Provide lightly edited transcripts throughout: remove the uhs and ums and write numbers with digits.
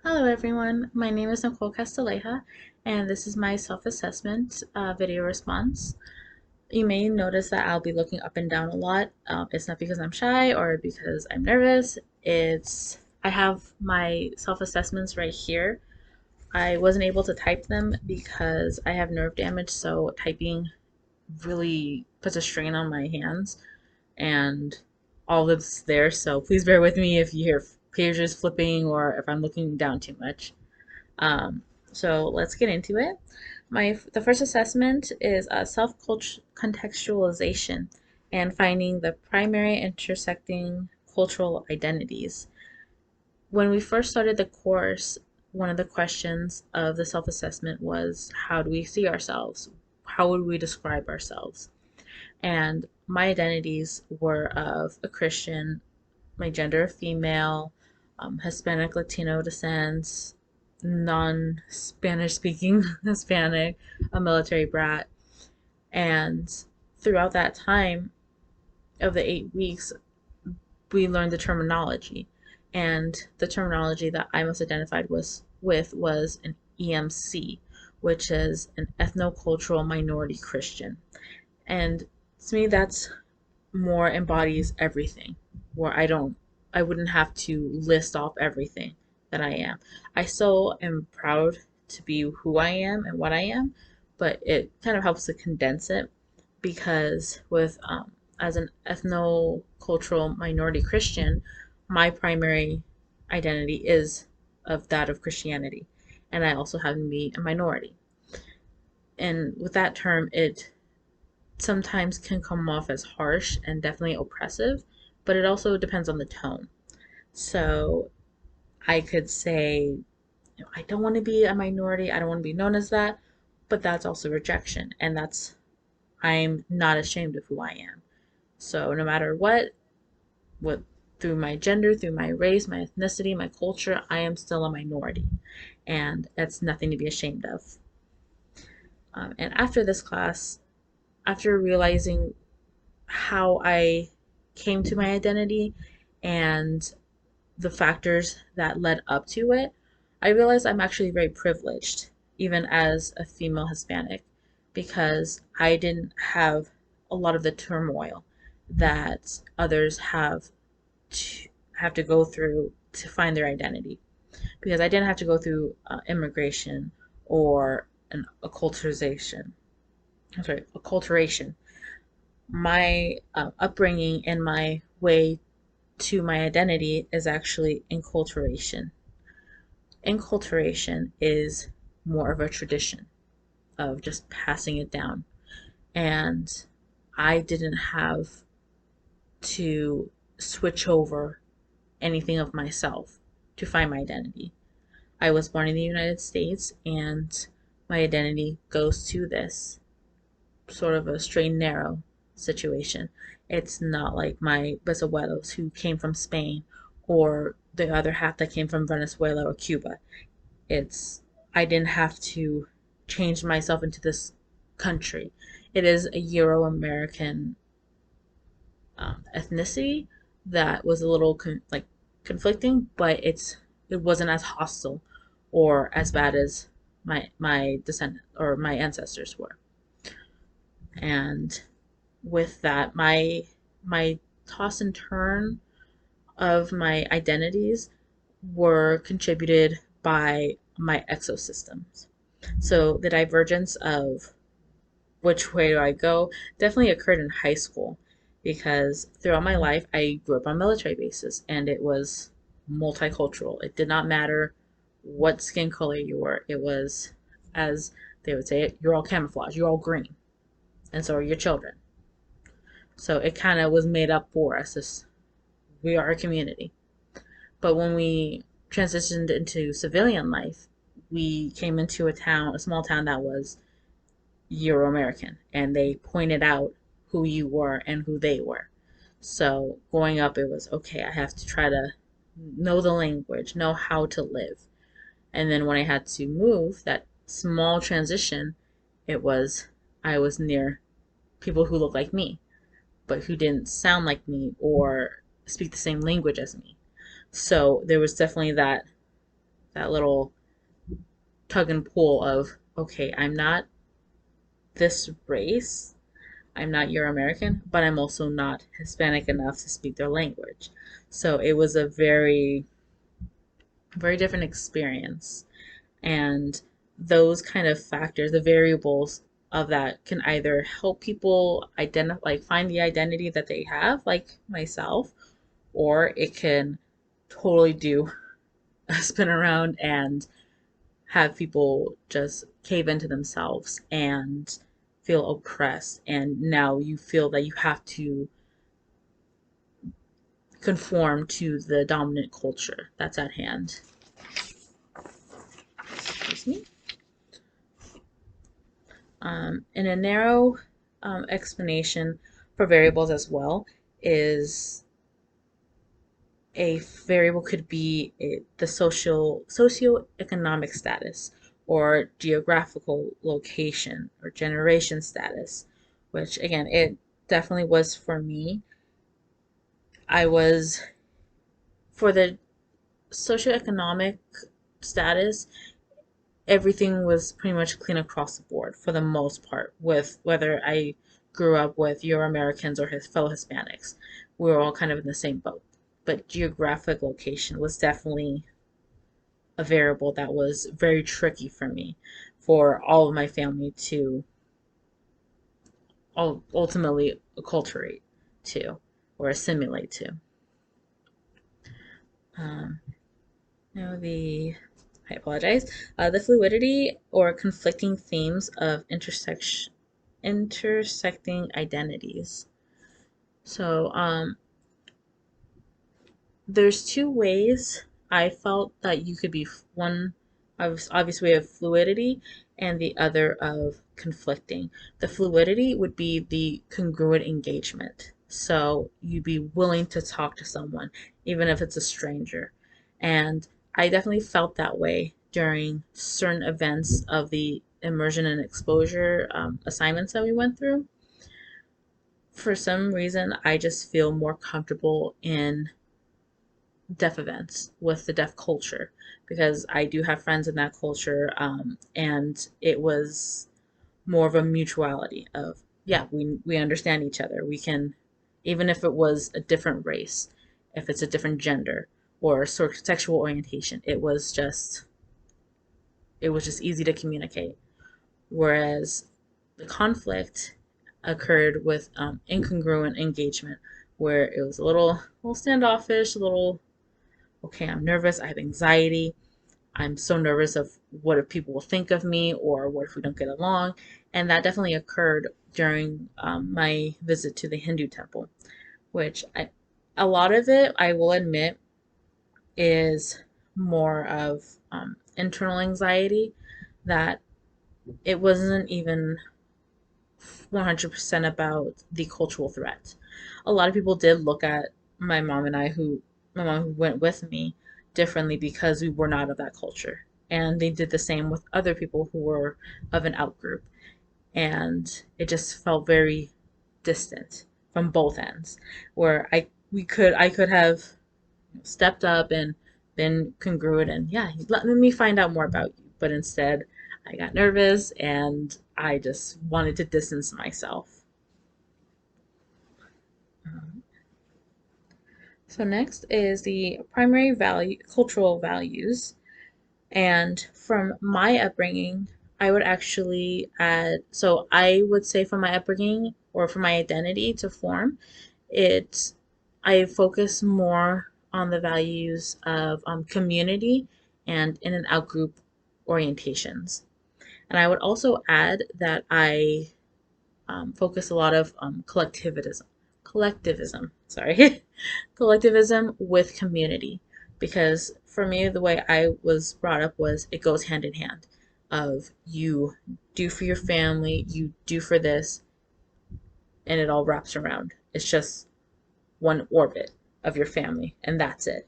Hello everyone, my name is Nicole Castilleja and this is my self-assessment video response. You may notice that I'll be looking up and down a lot. It's not because I'm shy or because I'm nervous. I have my self-assessments right here. I wasn't able to type them because I have nerve damage, so typing really puts a strain on my hands and all of it's there, so please bear with me if you hear pages flipping or if I'm looking down too much. So let's get into it. The first assessment is self contextualization and finding the primary intersecting cultural identities. When we first started the course, one of the questions of the self assessment was, how do we see ourselves? How would we describe ourselves? And my identities were of a Christian, my gender female, Hispanic Latino descent, non Spanish speaking Hispanic, a military brat. And throughout that time of the 8 weeks, we learned the terminology. And the terminology that I most identified with was an EMC, which is an ethnocultural minority Christian. And to me, that's more embodies everything, where I wouldn't have to list off everything that I am. I still am proud to be who I am and what I am, but it kind of helps to condense it because as an ethno-cultural minority Christian, my primary identity is of that of Christianity, and I also happen to be a minority. And with that term, it sometimes can come off as harsh and definitely oppressive, but it also depends on the tone. So I could say, I don't want to be a minority, I don't want to be known as that, but that's also rejection, and I'm not ashamed of who I am. So no matter what through my gender, through my race, my ethnicity, my culture, I am still a minority, and that's nothing to be ashamed of. And after this class, after realizing how I came to my identity and the factors that led up to it, I realized I'm actually very privileged, even as a female Hispanic, because I didn't have a lot of the turmoil that others have to go through to find their identity. Because I didn't have to go through immigration or an acculturation. I'm sorry, acculturation. My upbringing and my way to my identity is actually enculturation. Enculturation is more of a tradition of just passing it down. And I didn't have to switch over anything of myself to find my identity. I was born in the United States, and my identity goes to this sort of a straight and narrow situation. It's not like my bisabuelos who came from Spain or the other half that came from Venezuela or Cuba. It's I didn't have to change myself into this country. It is a Euro American ethnicity that was a little conflicting, but it wasn't as hostile or as bad as my descendant or my ancestors were. And with that, my toss and turn of my identities were contributed by my exosystems. So the divergence of which way do I go definitely occurred in high school because throughout my life I grew up on military bases and it was multicultural. It did not matter what skin color you were. It was, as they would say it, you're all camouflage, you're all green, and so are your children. So it kind of was made up for us. We are a community. But when we transitioned into civilian life, we came into a small town that was Euro American, and they pointed out who you were and who they were. So growing up, it was okay, I have to try to know the language, know how to live. And then when I had to move, that small transition, it was I was near people who looked like me, but who didn't sound like me or speak the same language as me. So there was definitely that that little tug and pull of, okay, I'm not this race, I'm not Euro American, but I'm also not Hispanic enough to speak their language. So it was a very different experience. And those kind of factors, the variables of that, can either help people identify, like find the identity that they have, like myself, or it can totally do a spin around and have people just cave into themselves and feel oppressed. And now you feel that you have to conform to the dominant culture that's at hand. Excuse me. And a narrow explanation for variables as well is a variable could be the socioeconomic status or geographical location or generation status, which again, it definitely was for me. I was for the socioeconomic status, everything was pretty much clean across the board for the most part, with whether I grew up with Euro Americans or his fellow Hispanics. We were all kind of in the same boat. But geographic location was definitely a variable that was very tricky for me, for all of my family to ultimately acculturate to or assimilate to. Um, now I apologize. The fluidity or conflicting themes of intersecting identities. So there's two ways I felt that you could be one, obviously, way of fluidity, and the other of conflicting. The fluidity would be the congruent engagement. So you'd be willing to talk to someone, even if it's a stranger. And I definitely felt that way during certain events of the immersion and exposure assignments that we went through. For some reason, I just feel more comfortable in deaf events with the deaf culture because I do have friends in that culture, and it was more of a mutuality of, yeah, we understand each other. We can, even if it was a different race, if it's a different gender or sort of sexual orientation, it was just easy to communicate. Whereas the conflict occurred with incongruent engagement, where it was a little standoffish, a little, okay, I'm nervous, I have anxiety, I'm so nervous of what if people will think of me or what if we don't get along. And that definitely occurred during my visit to the Hindu temple, which a lot of it, I will admit, is more of internal anxiety, that it wasn't even 100% about the cultural threat. A lot of people did look at my mom and I, my mom who went with me, differently because we were not of that culture. And they did the same with other people who were of an out group. And it just felt very distant from both ends, where I could have stepped up and been congruent and, yeah, let me find out more about you. But instead, I got nervous and I just wanted to distance myself. So next is the primary cultural values. And from my upbringing, I would actually add, so I would say from my upbringing or from my identity to form, it, I focus more on the values of community and in and out group orientations. And I would also add that I focus a lot of collectivism, sorry, collectivism with community. Because for me, the way I was brought up was it goes hand in hand of you do for your family, you do for this, and it all wraps around. It's just one orbit of your family, and that's it.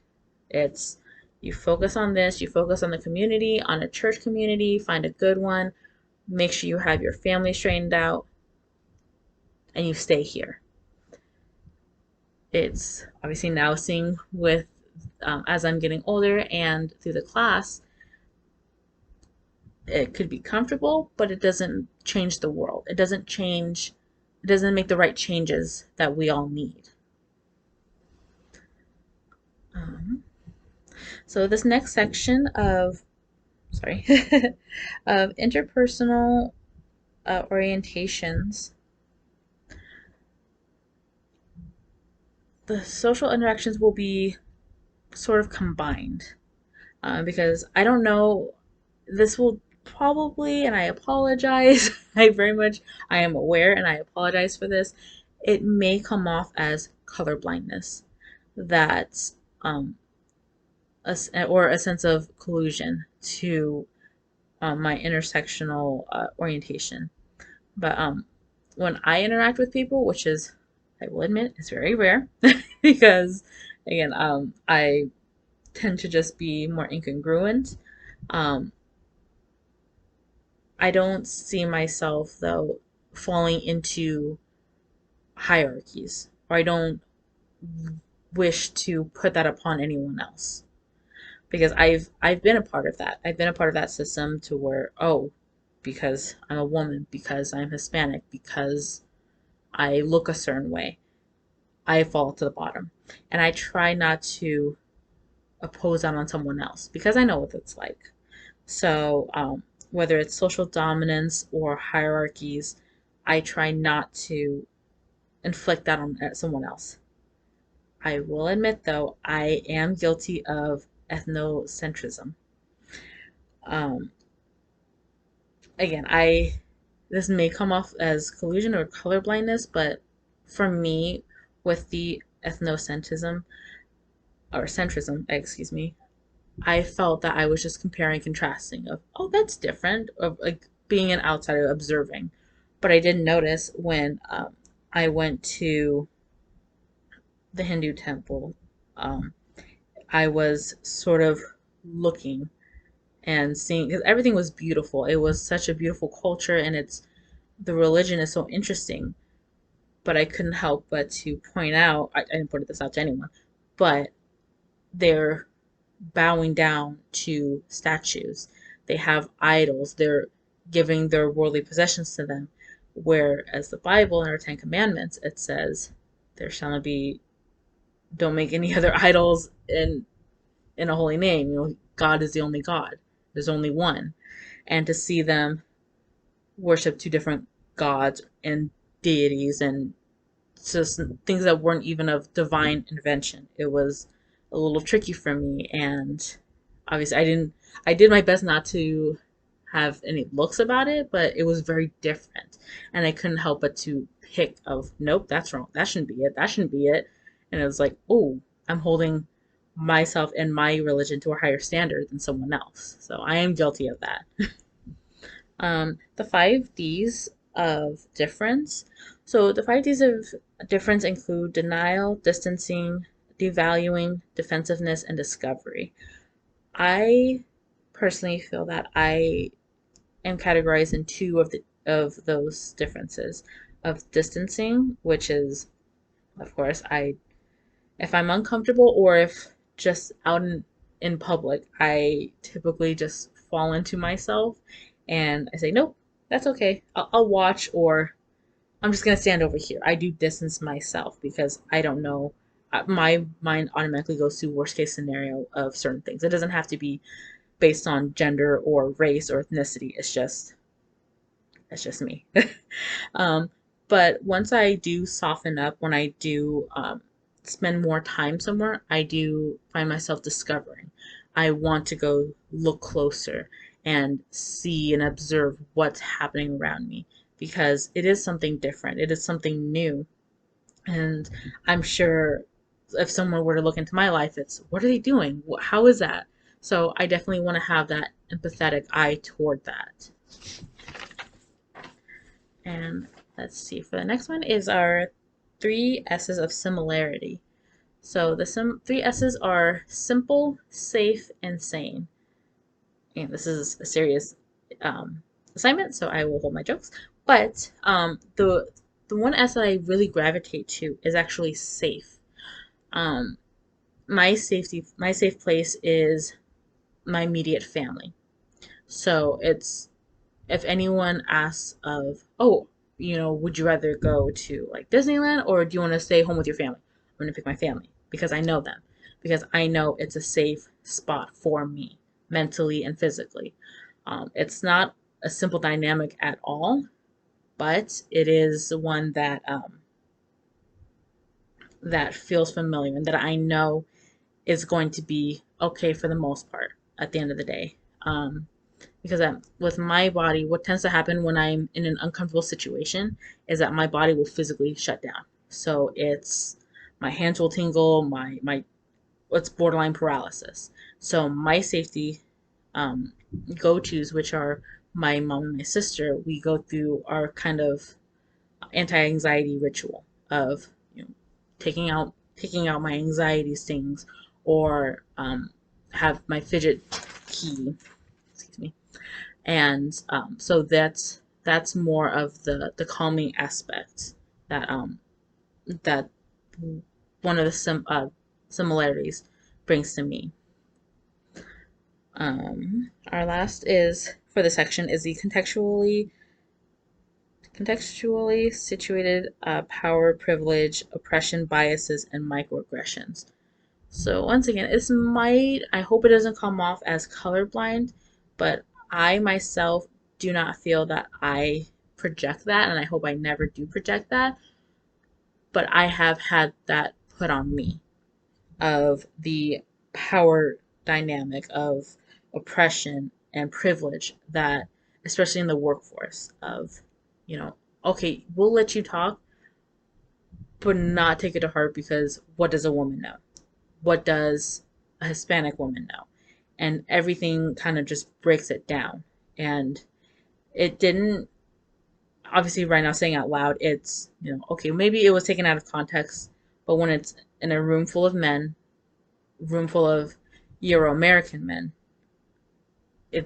It's you focus on this, you focus on the community, on a church community, find a good one, make sure you have your family straightened out, and you stay here. It's obviously now seeing with as I'm getting older and through the class, It could be comfortable, but it doesn't change the world. It doesn't make the right changes that we all need. Um, so this next section of, sorry, of interpersonal orientations, the social interactions will be sort of combined because I don't know, this will probably, and I apologize, I am aware and I apologize for this. It may come off as color blindness, that, um, or a sense of collusion to my intersectional orientation. But when I interact with people, which is, I will admit, is very rare, because again, I tend to just be more incongruent. Um, I don't see myself though falling into hierarchies, or I don't wish to put that upon anyone else, because I've been a part of that. I've been a part of that system to where, oh, because I'm a woman, because I'm Hispanic, because I look a certain way, I fall to the bottom. And I try not to oppose that on someone else because I know what it's like. So, whether it's social dominance or hierarchies, I try not to inflict that on someone else. I will admit, though, I am guilty of ethnocentrism. Um, Again, this may come off as collusion or color blindness, but for me, with the ethnocentrism or centrism, excuse me, I felt that I was just comparing and contrasting of, oh, that's different, of like being an outsider observing. But I did notice when I went to the Hindu temple, um, I was sort of looking and seeing, because everything was beautiful. It was such a beautiful culture, and the religion is so interesting. But I couldn't help but to point out, I didn't point this out to anyone, but they're bowing down to statues. They have idols. They're giving their worldly possessions to them. Whereas the Bible in our Ten Commandments, it says, there shall not be, don't make any other idols in a holy name. You know, God is the only God. There's only one. And to see them worship two different gods and deities and just things that weren't even of divine intervention, it was a little tricky for me. And obviously I did my best not to have any looks about it, but it was very different, and I couldn't help but to pick of, nope, that's wrong, that shouldn't be it, that shouldn't be it. And it was like, oh, I'm holding myself and my religion to a higher standard than someone else, so I am guilty of that. The 5 Ds of difference. So the 5 Ds of difference include denial, distancing, devaluing, defensiveness, and discovery. I personally feel that I am categorized in two of those differences, of distancing, which is, of course, I if I'm uncomfortable, or if just out in public, I typically just fall into myself and I say, nope, that's okay. I'll watch, or I'm just going to stand over here. I do distance myself because I don't know. My mind automatically goes to worst case scenario of certain things. It doesn't have to be based on gender or race or ethnicity. It's just me. Um, but once I do soften up, when I do spend more time somewhere, I do find myself discovering. I want to go look closer and see and observe what's happening around me, because it is something different. It is something new. And I'm sure if someone were to look into my life, it's, what are they doing? How is that? So I definitely want to have that empathetic eye toward that. And let's see, for the next one is our 3 S's of similarity. So the 3 S's are simple, safe, and sane. And this is a serious assignment, so I will hold my jokes. But the one S that I really gravitate to is actually safe. Um, my safe place is my immediate family. So it's, if anyone asks of, oh, would you rather go to like Disneyland or do you want to stay home with your family? I'm going to pick my family because I know them, because I know it's a safe spot for me mentally and physically. It's not a simple dynamic at all, but it is one that feels familiar and that I know is going to be okay for the most part at the end of the day. Because with my body, what tends to happen when I'm in an uncomfortable situation is that my body will physically shut down. So it's, my hands will tingle, my it's borderline paralysis. So my safety um, go-tos, which are my mom and my sister, we go through our kind of anti-anxiety ritual of, taking out my anxiety stings, or have my fidget key, excuse me, and so that's more of the calming aspect that that one of the similarities brings to me. Our last is for the section is the contextually situated power, privilege, oppression, biases, and microaggressions. So once again, I hope it doesn't come off as colorblind, but I myself do not feel that I project that, and I hope I never do project that, but I have had that put on me of the power dynamic of oppression and privilege that, especially in the workforce, of, you know, okay, we'll let you talk, but not take it to heart, because what does a woman know? What does a Hispanic woman know? And everything kind of just breaks it down. And it didn't, obviously, right now saying out loud, it's, okay, maybe it was taken out of context, but when it's in a room full of men, room full of Euro American men,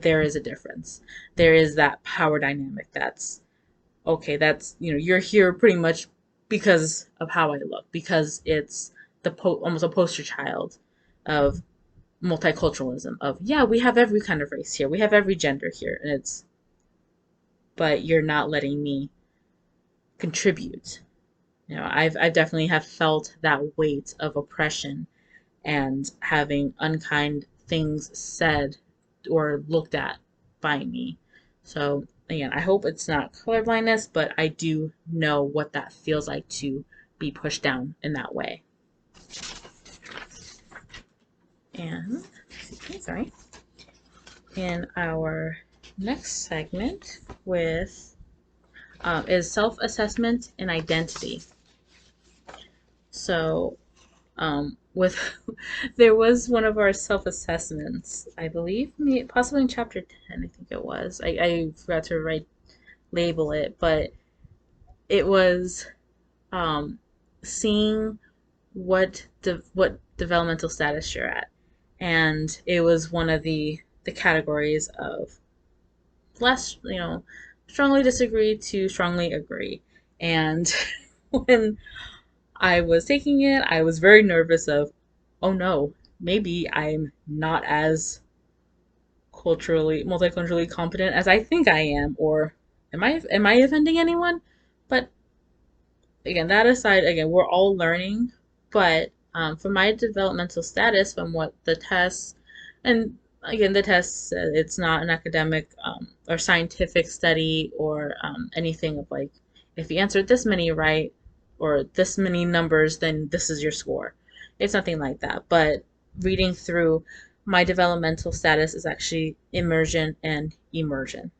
there is a difference. There is that power dynamic that's, okay, that's, you're here pretty much because of how I look, because it's almost a poster child of multiculturalism of, yeah, we have every kind of race here, we have every gender here, and it's, but you're not letting me contribute. I've definitely have felt that weight of oppression and having unkind things said or looked at by me. So again, I hope it's not colorblindness, but I do know what that feels like to be pushed down in that way. And sorry. In our next segment with is self-assessment and identity. So with there was one of our self-assessments, I believe, possibly in chapter 10, I think it was. I forgot to label it, but it was um, seeing what developmental status you're at, and it was one of the categories of less, strongly disagree to strongly agree. And when I was taking it, I was very nervous of, oh no, maybe I'm not as multiculturally competent as I think I am, or am I offending anyone? But again, that aside, again, we're all learning. But for my developmental status, from what the tests, and again, the tests, it's not an academic or scientific study, or anything of like, if you answered this many right or this many numbers, then this is your score. It's nothing like that. But reading through, my developmental status is actually immersion and immersion.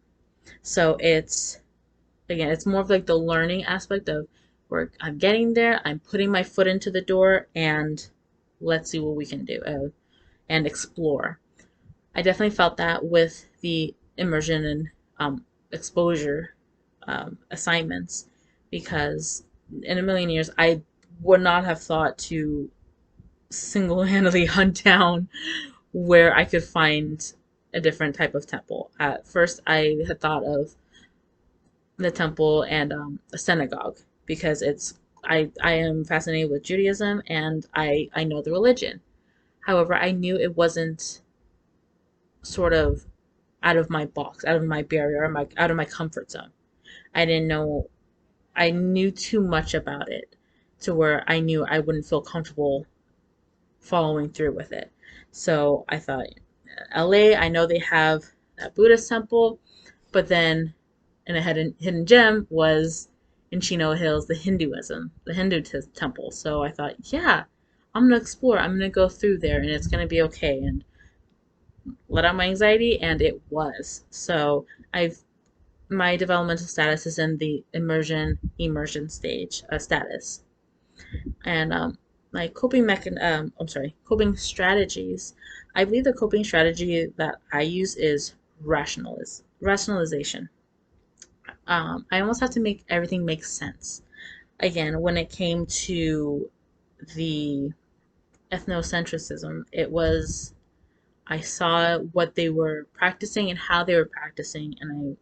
So it's more of like the learning aspect of, where I'm getting there, I'm putting my foot into the door, and let's see what we can do, and explore. I definitely felt that with the immersion and exposure assignments, because in a million years I would not have thought to single-handedly hunt down where I could find a different type of temple. At first, I had thought of the temple and a synagogue, because I am fascinated with Judaism, and I know the religion. However, I knew it wasn't sort of out of my box, out of my barrier, out of my comfort zone. I didn't know, I knew too much about it to where I knew I wouldn't feel comfortable following through with it. So I thought, LA, I know they have that Buddhist temple, but then in a hidden gem was in Chino Hills, the Hindu temple. So I thought, yeah, I'm gonna explore. I'm gonna go through there, and it's gonna be okay. And let out my anxiety, and it was. So I've my developmental status is in the immersion stage status, and my coping strategies. I believe the coping strategy that I use is rationalization. I almost have to make everything make sense. Again, when it came to the ethnocentrism, it was I saw what they were practicing and how they were practicing, and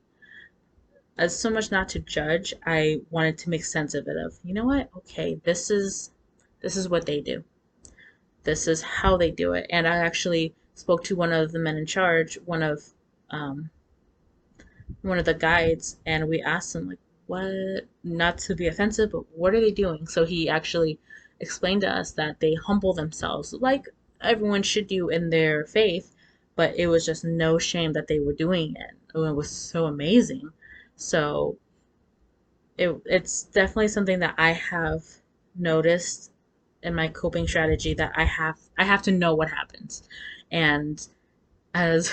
as so much not to judge, I wanted to make sense of it. Of you know what? Okay, this is what they do. This is how they do it. And I actually spoke to one of the men in charge, um, one of the guides, and we asked him like, what? Not to be offensive, but what are they doing? So he actually explained to us that they humble themselves, like everyone should do in their faith, but it was just no shame that they were doing it. It was so amazing. So it's definitely something that I have noticed in my coping strategy that I have to know what happens. And as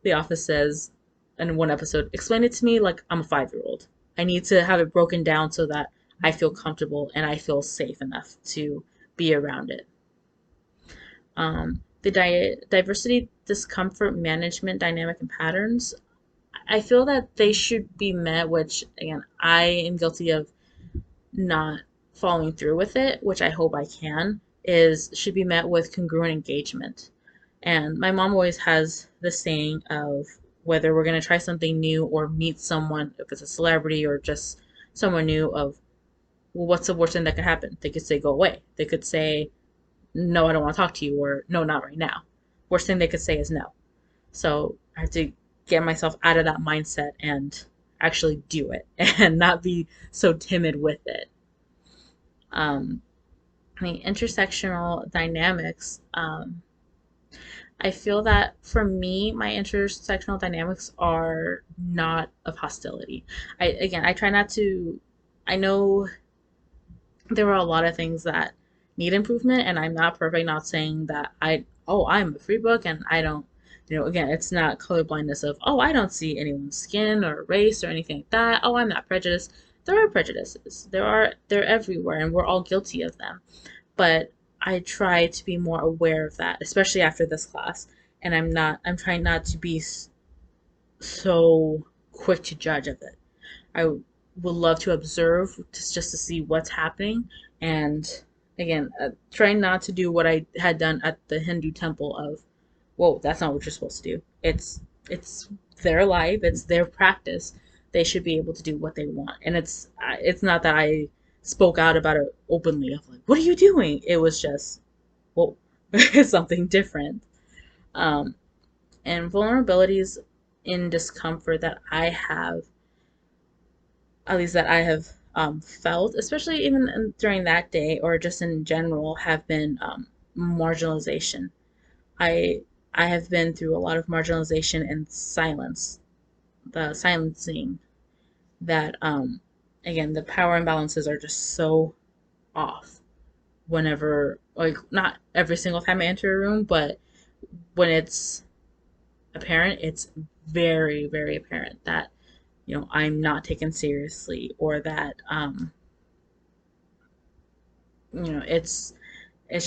the office says in one episode, explain it to me like I'm a 5-year old. I need to have it broken down so that I feel comfortable and I feel safe enough to be around it. The diversity, discomfort management dynamic and patterns. I feel that they should be met, which again, I am guilty of not following through with it, which I hope I can, is should be met with congruent engagement. And my mom always has the saying of whether we're going to try something new or meet someone, if it's a celebrity or just someone new, of, well, what's the worst thing that could happen? They could say, go away. They could say, no, I don't want to talk to you, or no, not right now. Worst thing they could say is no. So I have to get myself out of that mindset and actually do it and not be so timid with it. Um, I mean, intersectional dynamics. I feel that for me, my intersectional dynamics are not of hostility. I try not to. I know there are a lot of things that need improvement, and I'm not perfect. Not saying that I'm a free book and I don't. Again, it's not colorblindness of, oh, I don't see anyone's skin or race or anything like that. Oh, I'm not prejudiced. There are prejudices. They're everywhere, and we're all guilty of them. But I try to be more aware of that, especially after this class. And I'm trying not to be so quick to judge of it. I would love to observe just to see what's happening. And again, trying not to do what I had done at the Hindu temple of, whoa, that's not what you're supposed to do. It's their life, it's their practice. They should be able to do what they want. And it's not that I spoke out about it openly of like, what are you doing? It was just, whoa, it's something different. Um, and vulnerabilities in discomfort that I have, at least that I have felt, especially even during that day or just in general, have been marginalization. I I have been through a lot of marginalization and the silencing that again, the power imbalances are just so off whenever, like, not every single time I enter a room, but when it's apparent, it's very, very apparent that I'm not taken seriously, or that it's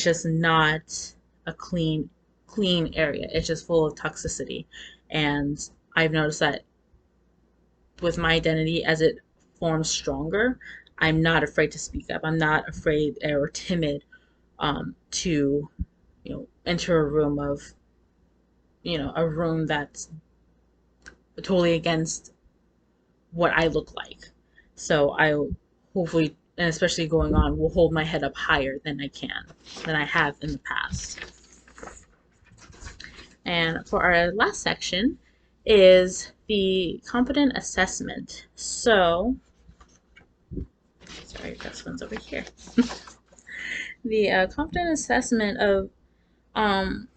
just not a clean area. It's just full of toxicity. And I've noticed that with my identity as it forms stronger, I'm not afraid to speak up. I'm not afraid or timid to enter a room of a room that's totally against what I look like. So I hopefully, and especially going on, will hold my head up higher than I have in the past. And for our last section is the competent assessment. So, sorry, this one's over here. The competent assessment of, um,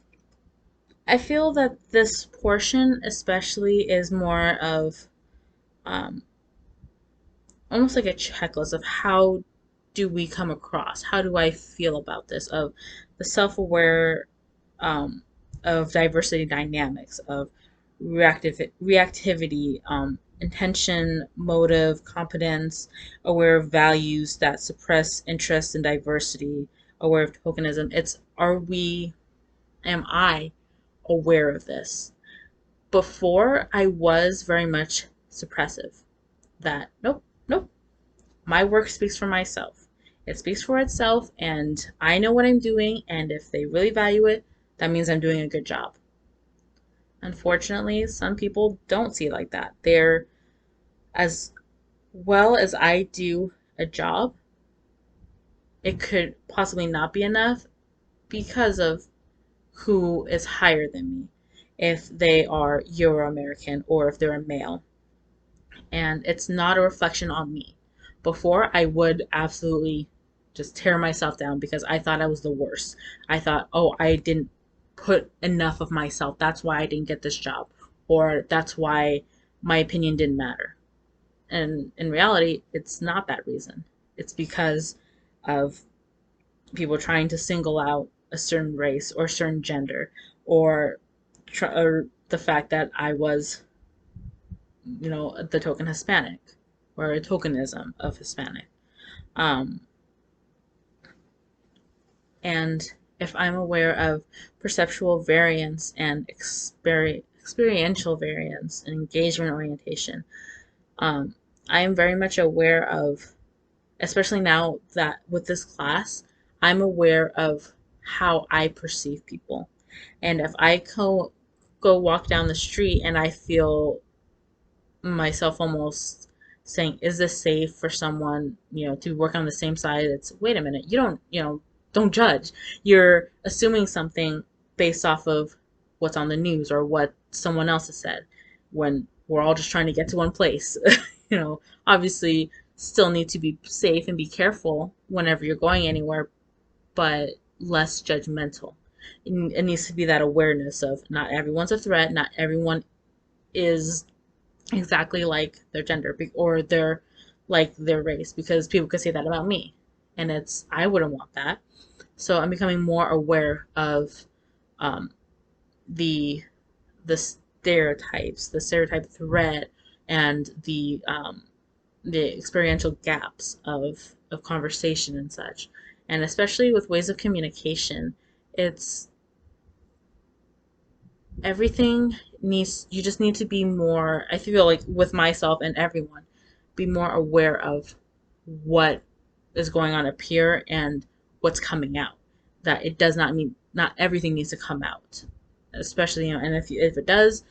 I feel that this portion especially is more of um, almost like a checklist of how do we come across? How do I feel about this? Of the self-aware um, of diversity dynamics, of reactivity, intention, motive, competence, aware of values that suppress interest in diversity, aware of tokenism. It's am I aware of this? Before, I was very much suppressive. That, nope, nope, my work speaks for myself. It speaks for itself, and I know what I'm doing, and if they really value it, that means I'm doing a good job. Unfortunately, some people don't see it like that. They're, as well as I do a job, it could possibly not be enough because of who is higher than me. If they are Euro American or if they're a male, and it's not a reflection on me. Before, I would absolutely just tear myself down because I thought I was the worst. I thought, oh, I didn't put enough of myself. That's why I didn't get this job. Or that's why my opinion didn't matter. And in reality, it's not that reason. It's because of people trying to single out a certain race or certain gender, or, or the fact that I was, the token Hispanic or a tokenism of Hispanic. Um, and if I'm aware of perceptual variance and experiential variance and engagement orientation, um, I am very much aware of, especially now that with this class, I'm aware of how I perceive people. And if I go walk down the street and I feel myself almost saying, is this safe for someone, to work on the same side? It's, wait a minute, you don't judge. You're assuming something based off of what's on the news or what someone else has said when we're all just trying to get to one place. Obviously still need to be safe and be careful whenever you're going anywhere, but less judgmental. It needs to be that awareness of not everyone's a threat, not everyone is exactly like their gender or their like their race, because people could say that about me, and I wouldn't want that. So I'm becoming more aware of um, the the stereotype threat, and the experiential gaps of conversation and such, and especially with ways of communication. It's everything you just need to be more, I feel like, with myself and everyone, be more aware of what is going on up here and what's coming out. That it does not mean not everything needs to come out, especially, and if it does,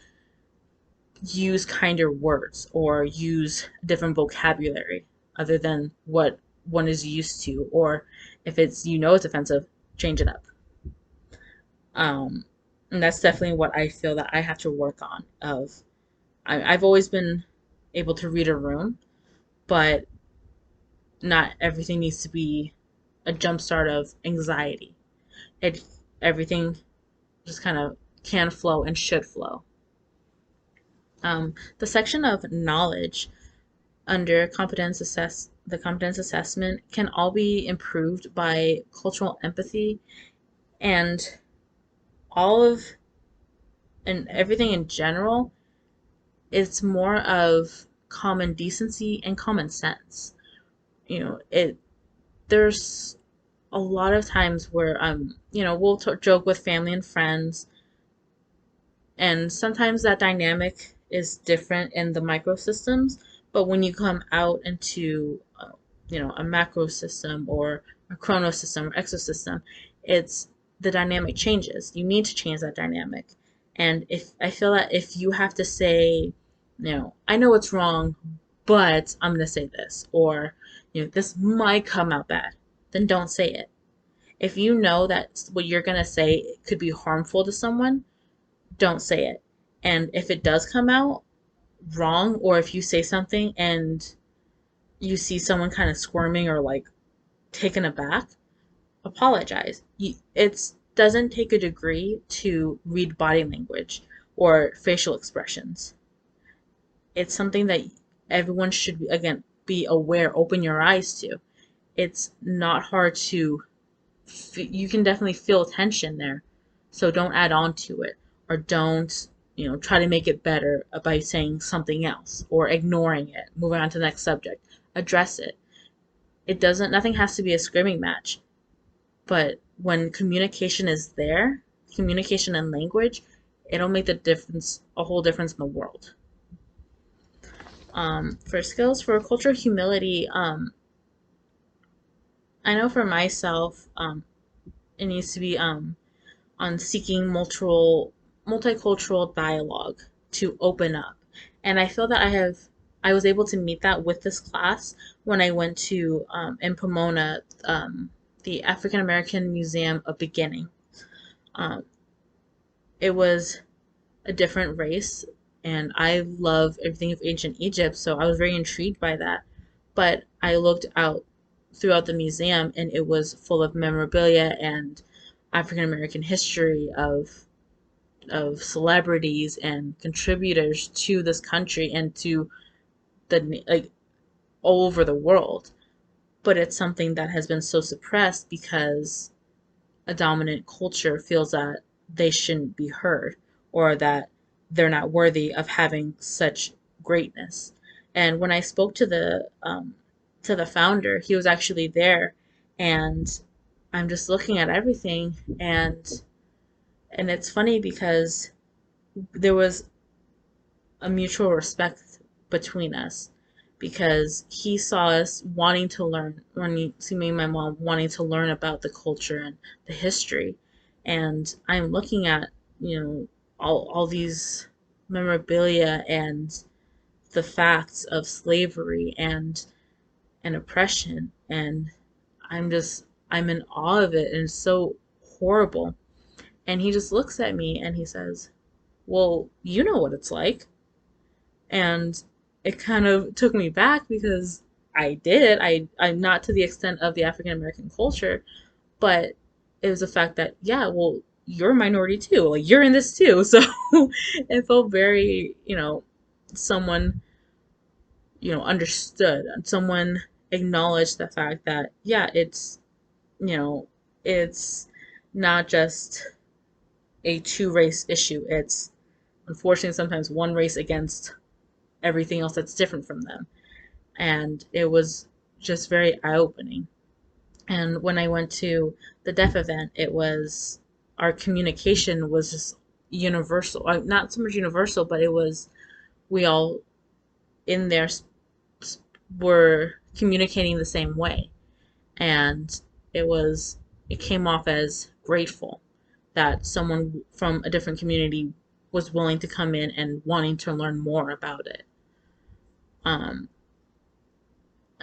use kinder words or use different vocabulary other than what one is used to, or if it's offensive, change it up. um and that's definitely what I feel that I have to work on. I've always been able to read a room, but not everything needs to be a jump start of anxiety. It Everything just kind of can flow and should flow. The section of knowledge under the competence assessment can all be improved by cultural empathy, and all of and everything in general. It's more of common decency and common sense. It There's a lot of times where we'll joke with family and friends, and sometimes that dynamic is different in the microsystems, but when you come out into a macro system or a chrono system or exosystem, it's the dynamic changes. You need to change that dynamic. And if I feel that if you have to say, I know it's wrong, but I'm gonna say this, or this might come out bad, then don't say it. If you know that what you're gonna say could be harmful to someone, don't say it. And if it does come out wrong, or if you say something and you see someone kind of squirming or like taken aback, apologize. It doesn't take a degree to read body language or facial expressions. It's something that everyone should, again, be aware, open your eyes to. It's not hard to, you can definitely feel tension there. So don't add on to it, or don't, try to make it better by saying something else or ignoring it, moving on to the next subject. Address it. Nothing has to be a screaming match. But when communication is there, communication and language, it'll make the difference, a whole difference in the world. For skills for cultural humility, I know for myself, it needs to be on seeking multicultural dialogue to open up. And I feel that I was able to meet that with this class when I went to in Pomona, the African American Museum of Beginning. Um, it was a different race, and I love everything of ancient Egypt, so I was very intrigued by that. But I looked out throughout the museum, and it was full of memorabilia and African American history of celebrities and contributors to this country and to the like all over the world. But it's something that has been so suppressed because a dominant culture feels that they shouldn't be heard, or that they're not worthy of having such greatness. And when I spoke to the founder, he was actually there, and I'm just looking at everything, and it's funny because there was a mutual respect between us, because he saw us wanting to learn, when you see me and my mom wanting to learn about the culture and the history. And I'm looking at, all these memorabilia and the facts of slavery and oppression, and I'm in awe of it, and it's so horrible. And he just looks at me and he says, well, you know what it's like. And it kind of took me back because I did. I'm not to the extent of the African American culture, but it was the fact that, yeah, well, you're a minority too. Like, you're in this too. So it felt very, someone, understood, and someone acknowledged the fact that, yeah, you know, it's not just a two race issue. It's unfortunately sometimes one race against everything else that's different from them. And it was just very eye opening. And when I went to the deaf event, it was, our communication was just universal. Not so much universal, but it was, we all in there were communicating the same way. And it came off as grateful that someone from a different community was willing to come in and wanting to learn more about it. Um,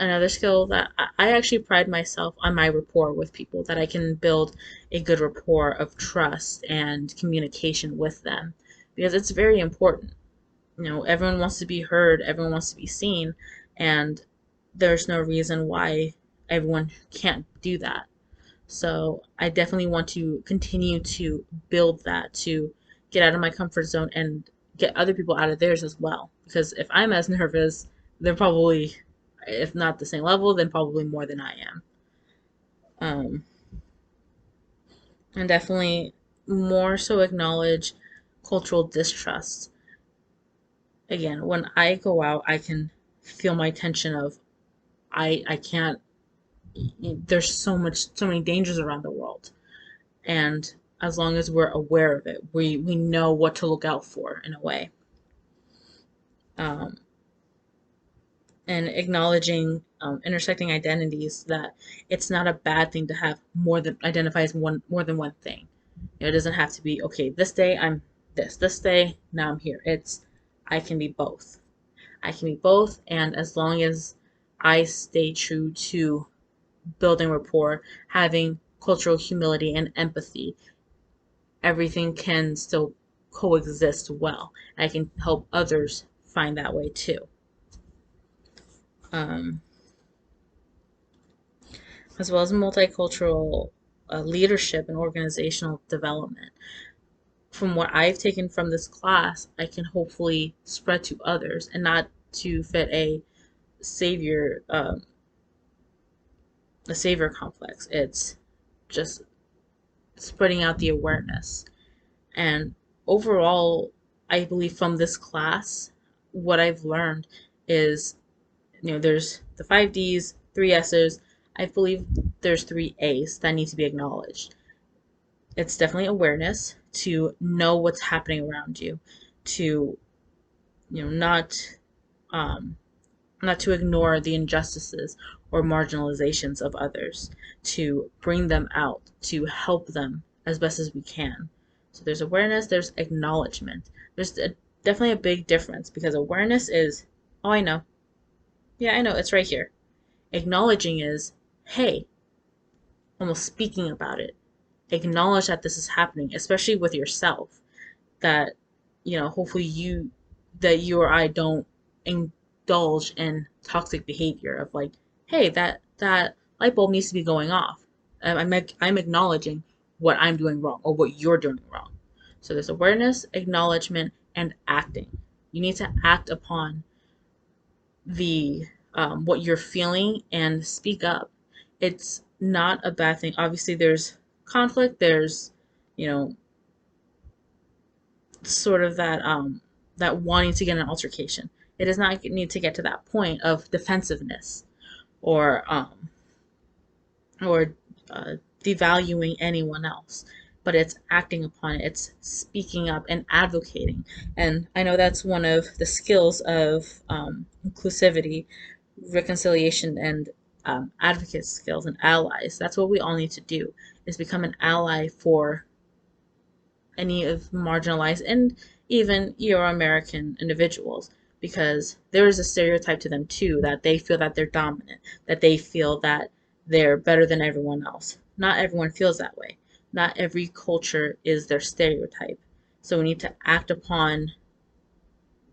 Another skill that I actually pride myself on, my rapport with people, that I can build a good rapport of trust and communication with them, because it's very important. Everyone wants to be heard, everyone wants to be seen, and there's no reason why everyone can't do that. So I definitely want to continue to build that, to get out of my comfort zone and get other people out of theirs as well. Because if I'm as nervous, they're probably, if not the same level, then probably more than I am. Um, and definitely more so acknowledge cultural distrust. Again, when I go out, I can feel my tension of, I can't, there's so many dangers around the world. And as long as we're aware of it, we know what to look out for in a way. Um, and acknowledging intersecting identities, that it's not a bad thing to have more than identify as more than one thing. It doesn't have to be, okay, this day I'm this day now I'm here. It's, I can be both. I can be both, and as long as I stay true to building rapport, having cultural humility and empathy, everything can still coexist well. And I can help others find that way too. Um, as well as multicultural leadership and organizational development. From what I've taken from this class, I can hopefully spread to others, and not to fit savior um, a savior complex. It's just spreading out the awareness. And overall, I believe from this class, what I've learned is, there's the 5 Ds, 3 S's. I believe there's 3 A's that need to be acknowledged. It's definitely awareness, to know what's happening around you, to, not not to ignore the injustices or marginalizations of others, to bring them out, to help them as best as we can. So there's awareness, there's acknowledgement. Definitely a big difference, because awareness is, oh, I know. Yeah, I know, it's right here. Acknowledging is, hey, almost speaking about it. Acknowledge that this is happening, especially with yourself, that, hopefully that you or I don't indulge in toxic behavior of like, hey, that light bulb needs to be going off. I'm acknowledging what I'm doing wrong or what you're doing wrong. So there's awareness, acknowledgement, and acting. You need to act upon the what you're feeling and speak up. It's not a bad thing. Obviously, there's conflict. There's, you know, sort of that wanting to get an altercation. It does not need to get to that point of defensiveness or or devaluing anyone else, but it's acting upon it. It's speaking up and advocating. And I know that's one of the skills of inclusivity, reconciliation, and advocate skills and allies. That's what we all need to do, is become an ally for any of marginalized and even Euro-American individuals, because there is a stereotype to them too, that they feel that they're dominant, that they feel that they're better than everyone else. Not everyone feels that way. Not every culture is their stereotype. So we need to act upon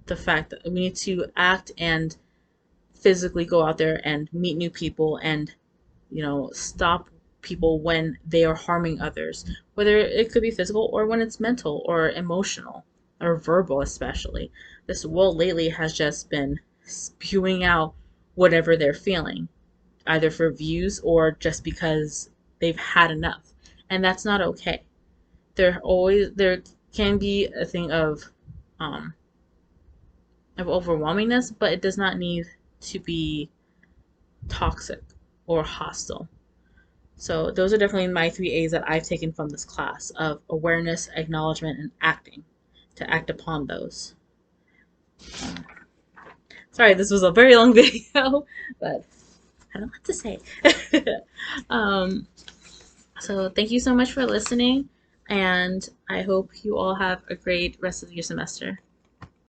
the fact that we need to act and physically go out there and meet new people and, stop people when they are harming others, whether it could be physical or when it's mental or emotional or verbal. Especially this world lately has just been spewing out whatever they're feeling, either for views or just because they've had enough, and that's not okay. There can be a thing of overwhelmingness, but it does not need to be toxic or hostile. So those are definitely my 3 A's that I've taken from this class, of awareness, acknowledgement, and acting, to act upon those. Sorry, this was a very long video, but I don't know what to say. um, so thank you so much for listening, and I hope you all have a great rest of your semester.